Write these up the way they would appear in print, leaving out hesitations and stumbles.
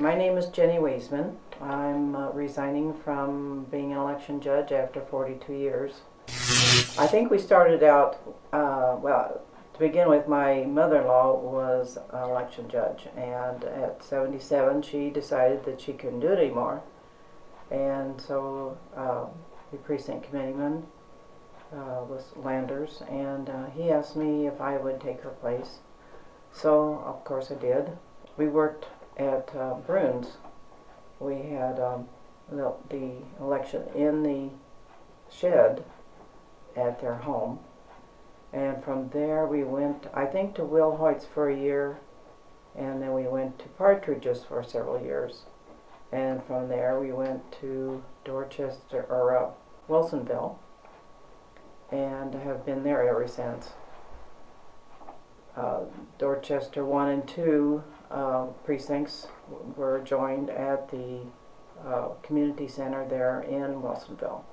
My name is Jenny Wieseman. I'm resigning from being an election judge after 42 years. I think we started out, well, to begin with, my mother-in-law was an election judge, and at 77 she decided that she couldn't do it anymore. And so the precinct committeeman was Landers, and he asked me if I would take her place. So, of course, I did. We worked at Bruins. We had the election in the shed at their home, and from there we went, I think, to Will Hoyt's for a year, and then we went to Partridge's for several years, and from there we went to Dorchester, or Wilsonville, and have been there ever since. Dorchester 1 and 2 precincts were joined at the community center there in Wilsonville.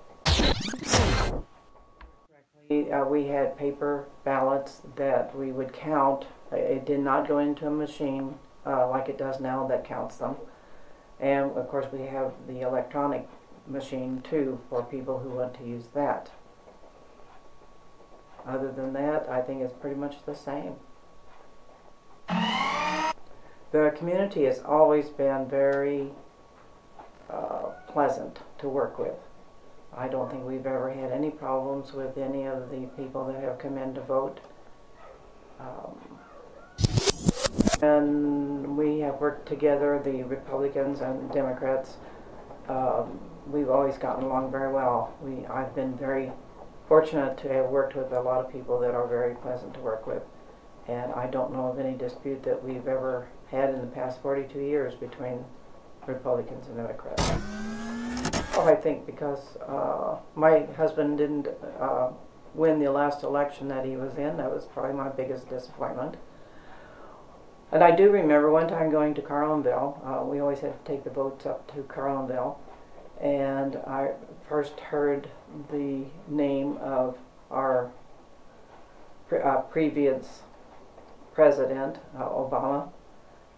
We had paper ballots that we would count. It did not go into a machine like it does now that counts them. And of course we have the electronic machine too for people who want to use that. Other than that, I think it's pretty much the same. The community has always been very pleasant to work with. I don't think we've ever had any problems with any of the people that have come in to vote. And we have worked together, the Republicans and Democrats. We've always gotten along very well. I've been very fortunate to have worked with a lot of people that are very pleasant to work with. And I don't know of any dispute that we've ever had in the past 42 years between Republicans and Democrats. Oh, I think because my husband didn't win the last election that he was in. That was probably my biggest disappointment. And I do remember one time going to Carlinville. We always had to take the votes up to Carlinville. And I first heard the name of our previous president, Obama,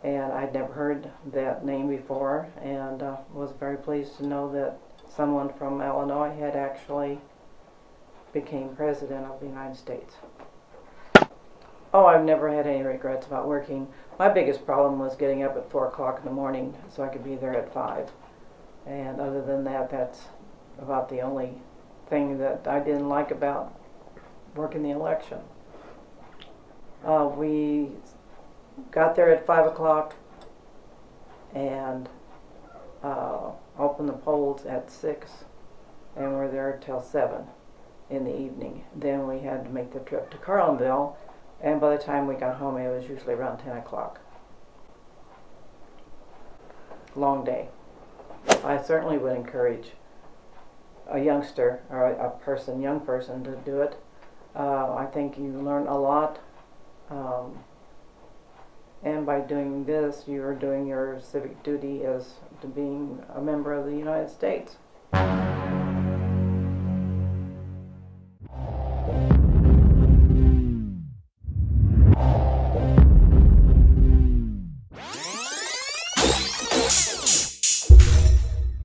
and I'd never heard that name before, and was very pleased to know that someone from Illinois had actually became president of the United States. Oh, I've never had any regrets about working. My biggest problem was getting up at 4 o'clock in the morning so I could be there at 5. And other than that, that's about the only thing that I didn't like about working the election. We got there at 5 o'clock and opened the polls at 6, and we're there till 7 in the evening. Then we had to make the trip to Carlinville, and by the time we got home it was usually around 10 o'clock. Long day. I certainly would encourage a youngster or a young person to do it. I think you learn a lot. And by doing this, you are doing your civic duty as to being a member of the United States.